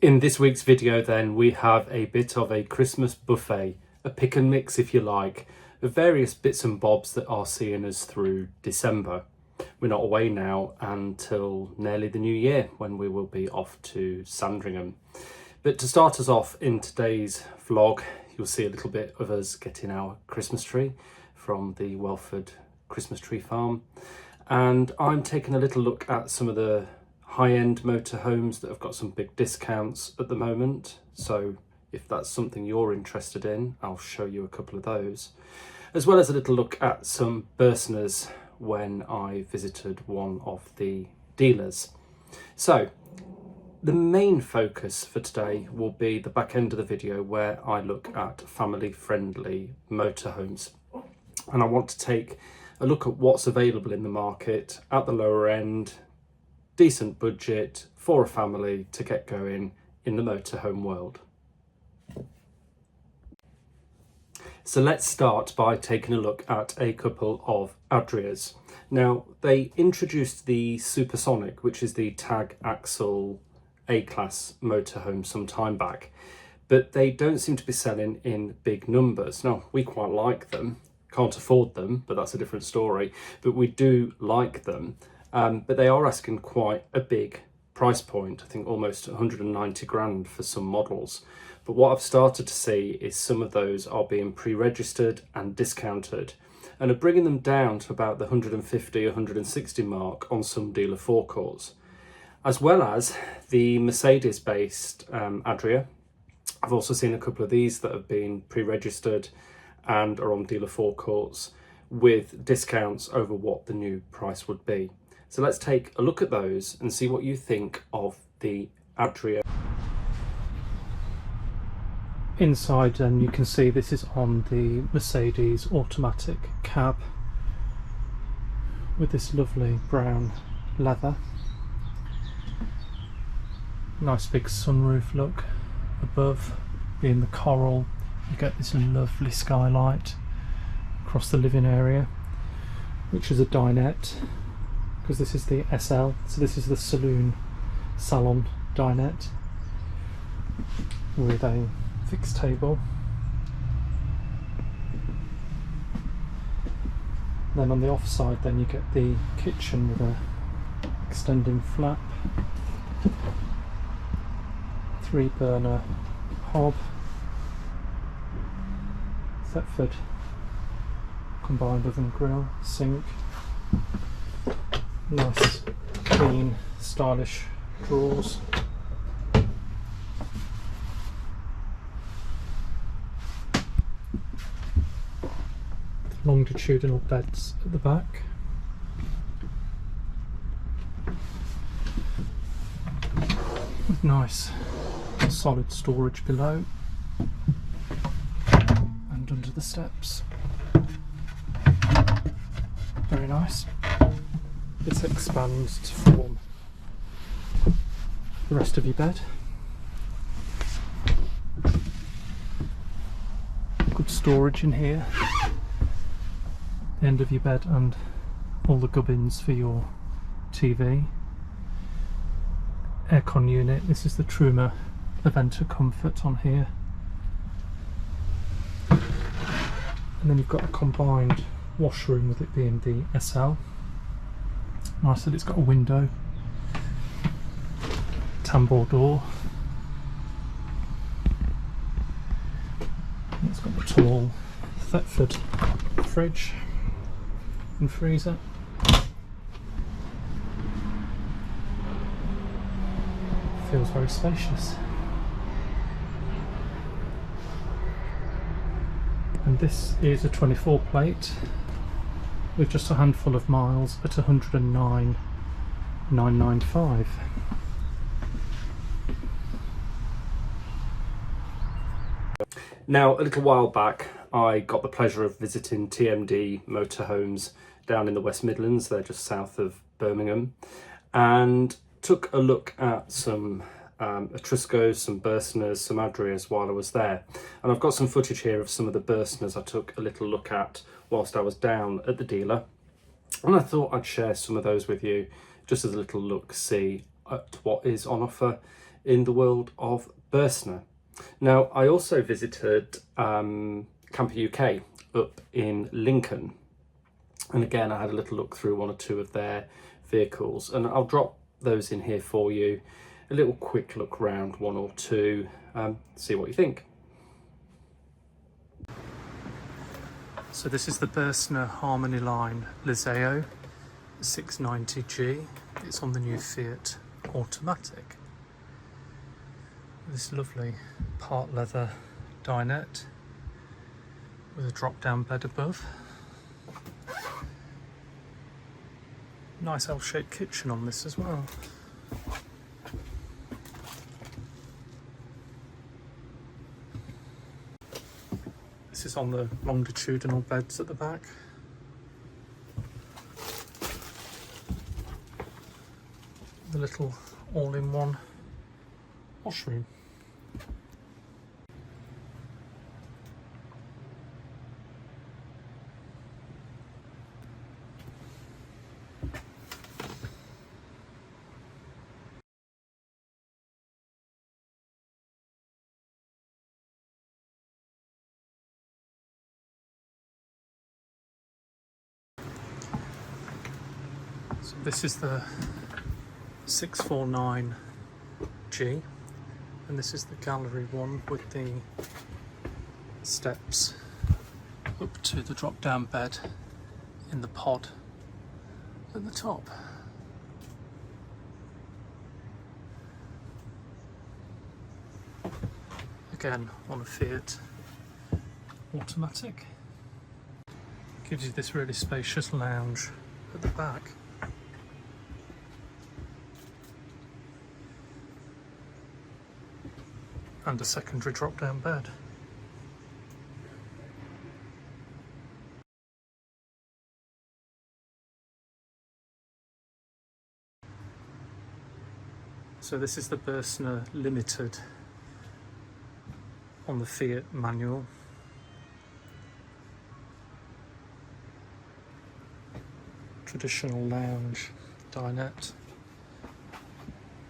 In this week's video then, we have a bit of a Christmas buffet, a pick and mix if you like, of various bits and bobs that are seeing us through December. We're not away now until nearly the new year when we will be off to Sandringham. But to start us off in today's vlog, you'll see a little bit of us getting our Christmas tree from the Welford Christmas tree farm. And I'm taking a little look at some of the high-end motorhomes that have got some big discounts at the moment. So if that's something you're interested in, I'll show you a couple of those, as well as a little look at some Burstners when I visited one of the dealers. So the main focus for today will be the back end of the video where I look at family-friendly motorhomes, and I want to take a look at what's available in the market at the lower end, decent budget for a family to get going in the motorhome world. So let's start by taking a look at a couple of Adrias. Now, they introduced the Supersonic, which is the tag axle A-class motorhome some time back, but they don't seem to be selling in big numbers. Now, we quite like them, can't afford them, but that's a different story, but we do like them. But they are asking quite a big price point, I think almost 190 grand for some models. But what I've started to see is some of those are being pre-registered and discounted and are bringing them down to about the 150, 160 mark on some dealer forecourts. As well as the Mercedes-based Adria. I've also seen a couple of these that have been pre-registered and are on dealer forecourts with discounts over what the new price would be. So let's take a look at those and see what you think of the Adria. Inside, and you can see this is on the Mercedes automatic cab with this lovely brown leather. Nice big sunroof look above, being the coral. You get this lovely skylight across the living area, which is a dinette, because this is the SL, so this is the saloon salon dinette with a fixed table. Then on the off side, then you get the kitchen with a extending flap, 3-burner hob, Thetford combined oven grill, sink, nice clean stylish drawers, longitudinal beds at the back, with nice solid storage below and under the steps. Very nice. This expands to form the rest of your bed. Good storage in here. The end of your bed and all the gubbins for your TV. Aircon unit. This is the Truma Aventa Comfort on here. And then you've got a combined washroom with it being the SL. Nice that it's got a window, tambour door. And it's got the tall Thetford fridge and freezer. Feels very spacious. And this is a 24 plate with just a handful of miles at 109,995. Now, a little while back, I got the pleasure of visiting TMD Motorhomes down in the West Midlands. They're just south of Birmingham, and took a look at some Etruscos, some Burstners, some Adrias while I was there. And I've got some footage here of some of the Burstners I took a little look at whilst I was down at the dealer. And I thought I'd share some of those with you, just as a little look-see at what is on offer in the world of Burstner. Now, I also visited Camper UK up in Lincoln, and again I had a little look through one or two of their vehicles, and I'll drop those in here for you, a little quick look round one or two, see what you think. So this is the Burstner Harmony Line Liseo 690G. It's on the new Fiat Automatic. This lovely part leather dinette with a drop down bed above. Nice L-shaped kitchen on this as well. This is on the longitudinal beds at the back. The little all-in-one washroom. So this is the 649G, and this is the gallery one with the steps up to the drop down bed in the pod at the top. Again on a Fiat Automatic. Gives you this really spacious lounge at the back. And a secondary drop down bed. So this is the Burstner Limited on the Fiat manual. Traditional lounge dinette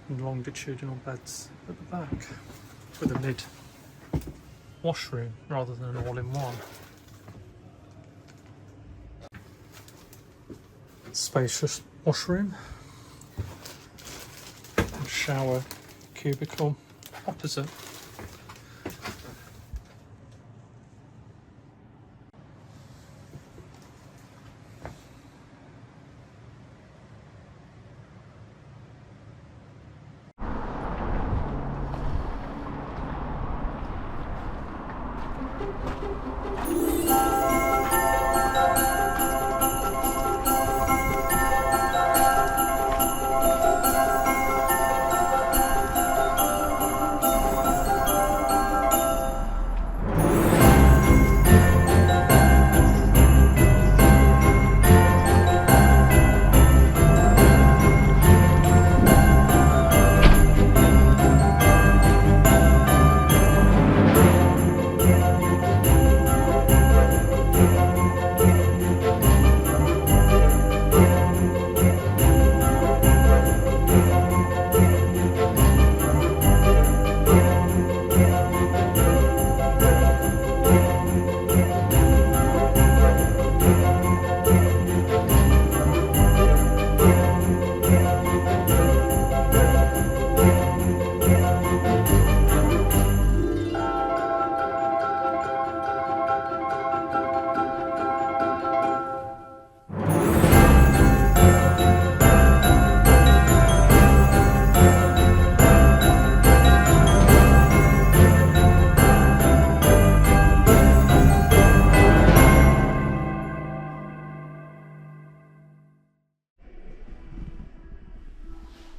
and longitudinal beds at the back with a mid washroom rather than an all-in-one. Spacious washroom and shower cubicle opposite.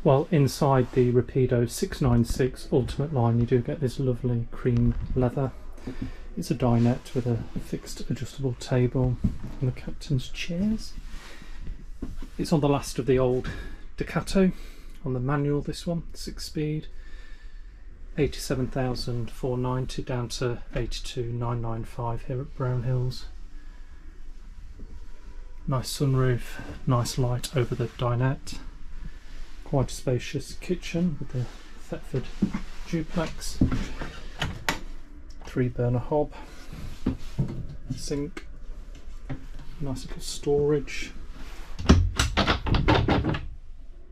Well, inside the Rapido 696 Ultimate line you do get this lovely cream leather. It's a dinette with a fixed adjustable table and the captain's chairs. It's on the last of the old Ducato on the manual, this one, 6-speed. 87,490 down to 82,995 here at Brownhills. Nice sunroof, nice light over the dinette. Quite a spacious kitchen with the Thetford duplex, 3-burner hob, sink, nice little storage,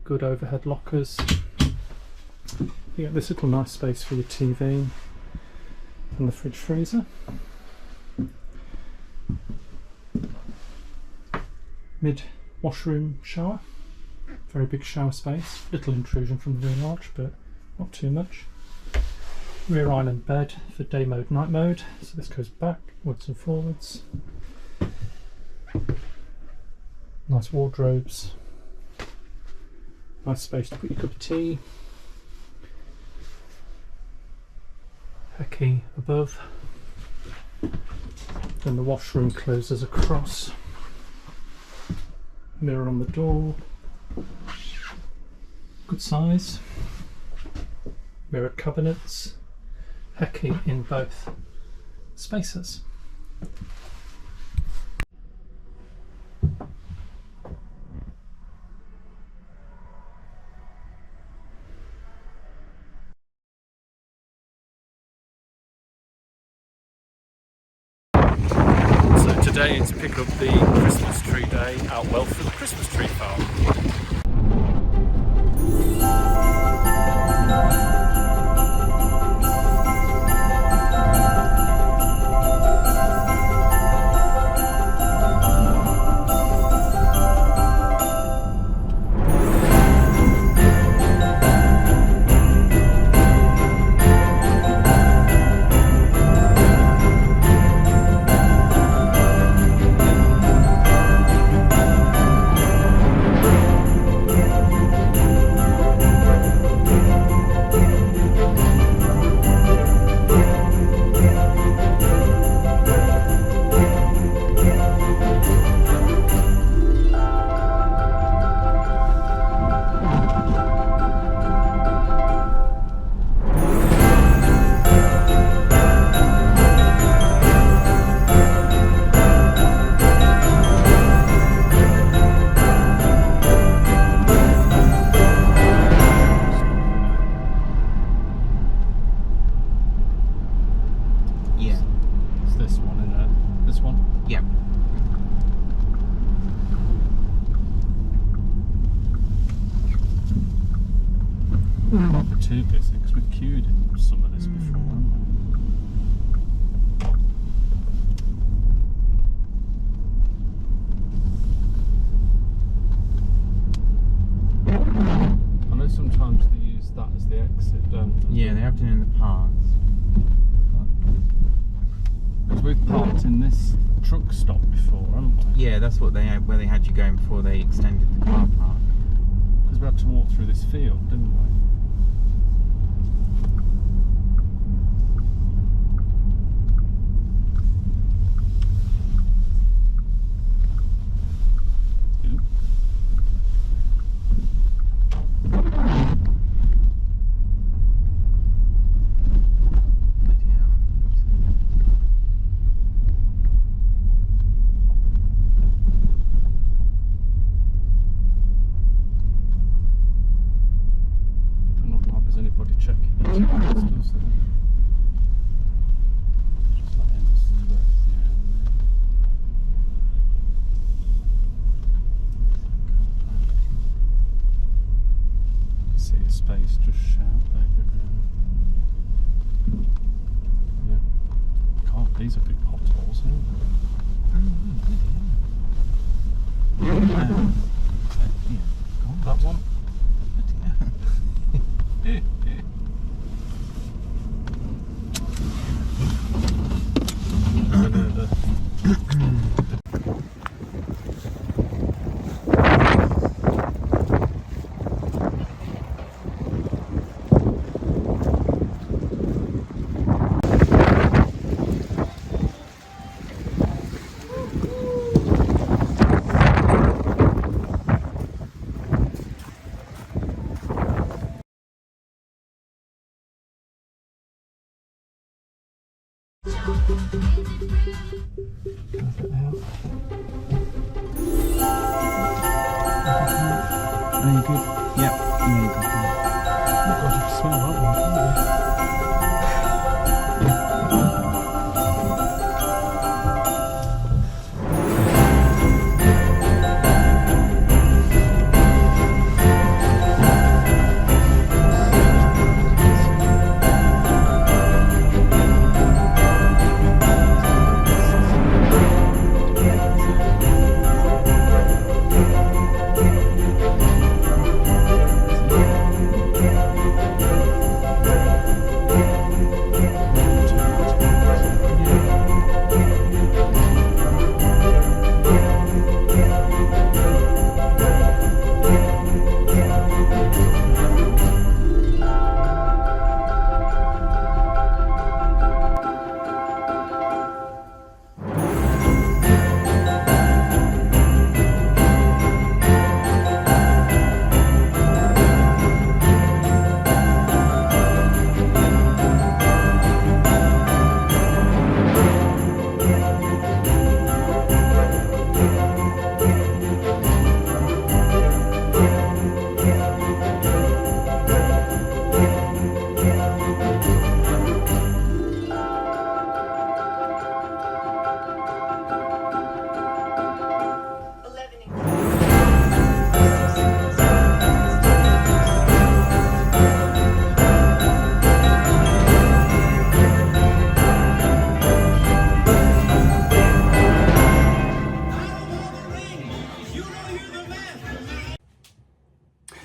good overhead lockers. You get this little nice space for your TV and the fridge freezer. Mid washroom shower, very big shower space, little intrusion from the rear arch but not too much. Rear island bed for day mode, night mode, so this goes backwards and forwards. Nice wardrobes, nice space to put your cup of tea. Hecky above, then the washroom closes across. Mirror on the door, good size. Mirrored cabinets, Hecky in both spaces. Today to pick up the Christmas tree day out Welford Christmas tree farm. Not too busy because we've queued in some of this before, haven't we? I know sometimes they use that as the exit, don't they? Yeah, they have done in the past. Because we've parked in this truck stop before, haven't we? Yeah, that's what where they had you going before they extended the car park. Because we had to walk through this field, didn't we? Space, just shout there, yeah. God, these are big potholes, aren't they? That one. Are you good? Yep. God, you can smell that one, can't you?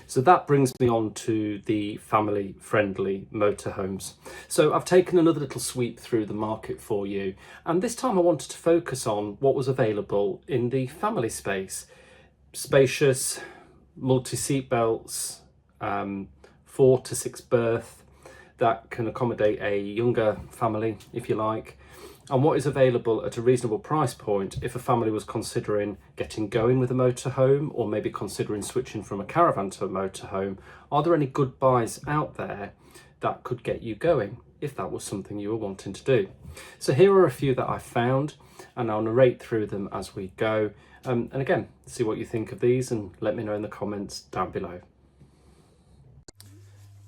So that brings me on to the family-friendly motorhomes. So I've taken another little sweep through the market for you, and this time I wanted to focus on what was available in the family space. Spacious, multi-seat belts, 4 to 6 berth that can accommodate a younger family, if you like, and what is available at a reasonable price point if a family was considering getting going with a motorhome, or maybe considering switching from a caravan to a motorhome. Are there any good buys out there that could get you going if that was something you were wanting to do? So here are a few that I found, and I'll narrate through them as we go. And again, see what you think of these and let me know in the comments down below.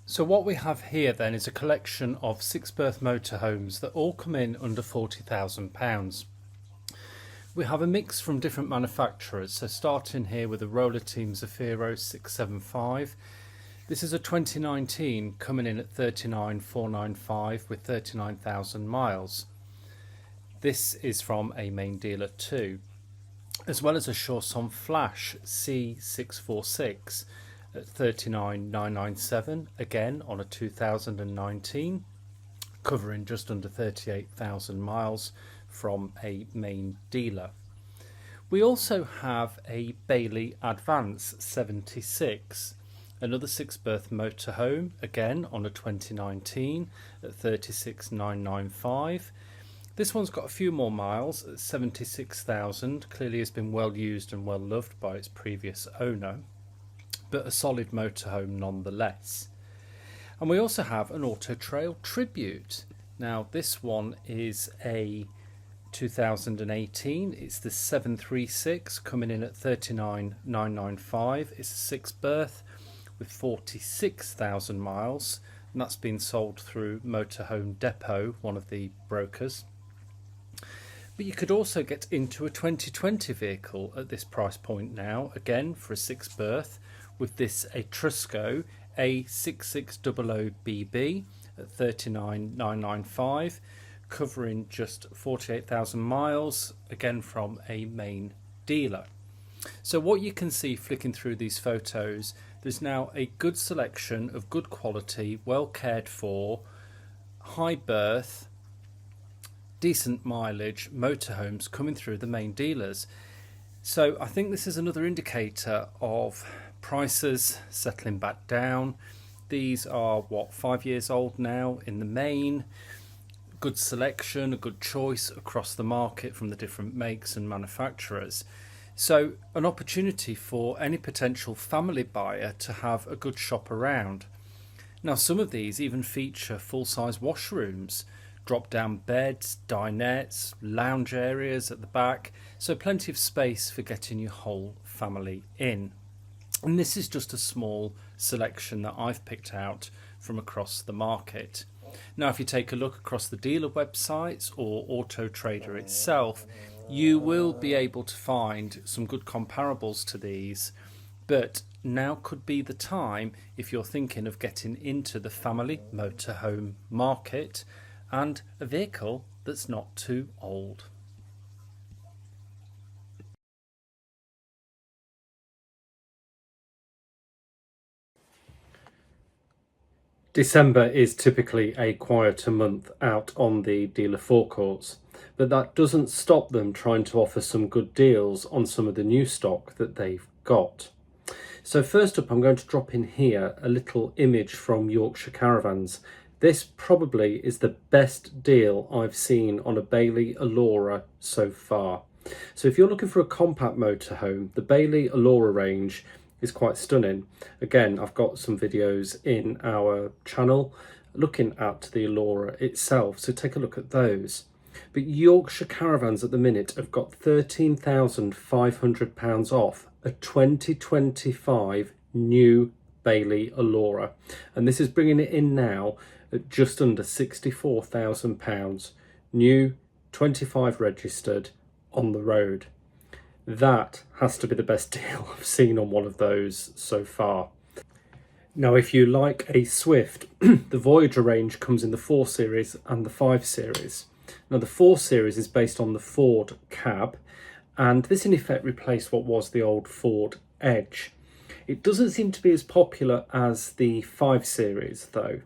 So what we have here then is a collection of 6-berth motorhomes that all come in under £40,000. We have a mix from different manufacturers, so starting here with the Roller Team Zafiro 675. This is a 2019 coming in at 39,495 with 39,000 miles. This is from a main dealer too, as well as a Chausson Flash C646 at 39,997, again on a 2019, covering just under 38,000 miles from a main dealer. We also have a Bailey Advance 76, another 6-berth motorhome, again on a 2019 at 36,995. This one's got a few more miles at 76,000, clearly has been well used and well loved by its previous owner, but a solid motorhome nonetheless. And we also have an Auto Trail Tribute. Now this one is a 2018, it's the 736 coming in at 39,995. It's a 6-berth with 46,000 miles, and that's been sold through Motorhome Depot, one of the brokers. But you could also get into a 2020 vehicle at this price point now, again for a 6-berth, with this Etrusco A6600BB at 39,995, covering just 48,000 miles, again from a main dealer. So what you can see flicking through these photos, there's now a good selection of good quality, well cared for, high berth, decent mileage motorhomes coming through the main dealers. So I think this is another indicator of prices settling back down. These are 5 years old now in the main. Good selection, a good choice across the market from the different makes and manufacturers. So an opportunity for any potential family buyer to have a good shop around. Now some of these even feature full-size washrooms, drop-down beds, dinettes, lounge areas at the back, so plenty of space for getting your whole family in. And this is just a small selection that I've picked out from across the market. Now, if you take a look across the dealer websites or Auto Trader itself, you will be able to find some good comparables to these, but now could be the time if you're thinking of getting into the family motorhome market and a vehicle that's not too old. December is typically a quieter month out on the dealer forecourts, but that doesn't stop them trying to offer some good deals on some of the new stock that they've got. So first up, I'm going to drop in here a little image from Yorkshire Caravans. This probably is the best deal I've seen on a Bailey Allura so far. So if you're looking for a compact motorhome, the Bailey Allura range is quite stunning. Again, I've got some videos in our channel looking at the Allura itself, so take a look at those. But Yorkshire Caravans at the minute have got £13,500 off a 2025 new Bailey Allura, and this is bringing it in now at just under £64,000, new, 25 registered, on the road. That has to be the best deal I've seen on one of those so far. Now, if you like a Swift, the Voyager range comes in the 4 Series and the 5 Series. Now, the 4 Series is based on the Ford cab, and this in effect replaced what was the old Ford Edge. It doesn't seem to be as popular as the 5 Series though,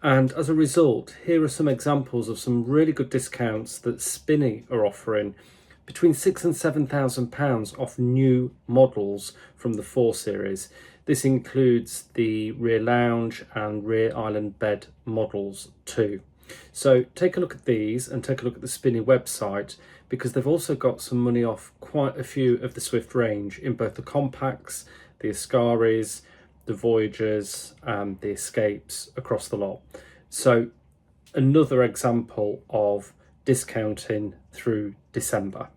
and as a result, here are some examples of some really good discounts that Spinney are offering, between £6,000 and £7,000 off new models from the 4 Series. This includes the rear lounge and rear island bed models too. So take a look at these and take a look at the Spinney website, because they've also got some money off quite a few of the Swift range in both the compacts, the Ascaris, the Voyagers and the Escapes across the lot. So another example of discounting through December.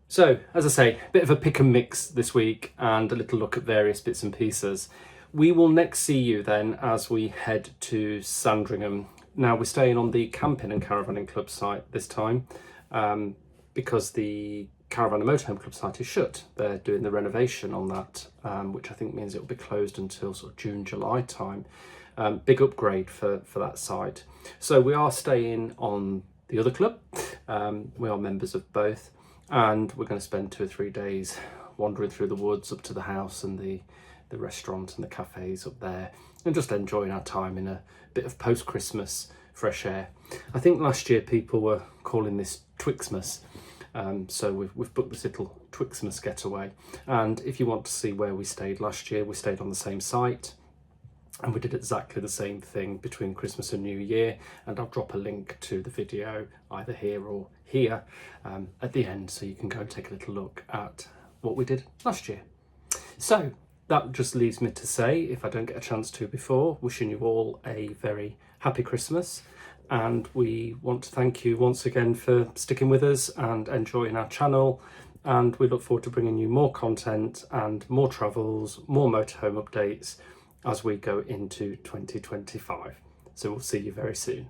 So, as I say, a bit of a pick and mix this week and a little look at various bits and pieces. We will next see you then as we head to Sandringham. Now, we're staying on the Camping and Caravanning Club site this time because the Caravan and Motorhome Club site is shut. They're doing the renovation on that, which I think means it will be closed until sort of June, July time. Big upgrade for that site. So we are staying on the other club. We are members of both, and we're going to spend 2 or 3 days wandering through the woods up to the house and the restaurant and the cafes up there, and just enjoying our time in a bit of post-Christmas fresh air. I think last year people were calling this Twixmas, so we've booked this little Twixmas getaway. And if you want to see where we stayed last year, we stayed on the same site, and we did exactly the same thing between Christmas and New Year, and I'll drop a link to the video either here or here at the end, so you can go and take a little look at what we did last year. So that just leaves me to say, if I don't get a chance to before, wishing you all a very happy Christmas, and we want to thank you once again for sticking with us and enjoying our channel, and we look forward to bringing you more content and more travels, more motorhome updates as we go into 2025. So we'll see you very soon.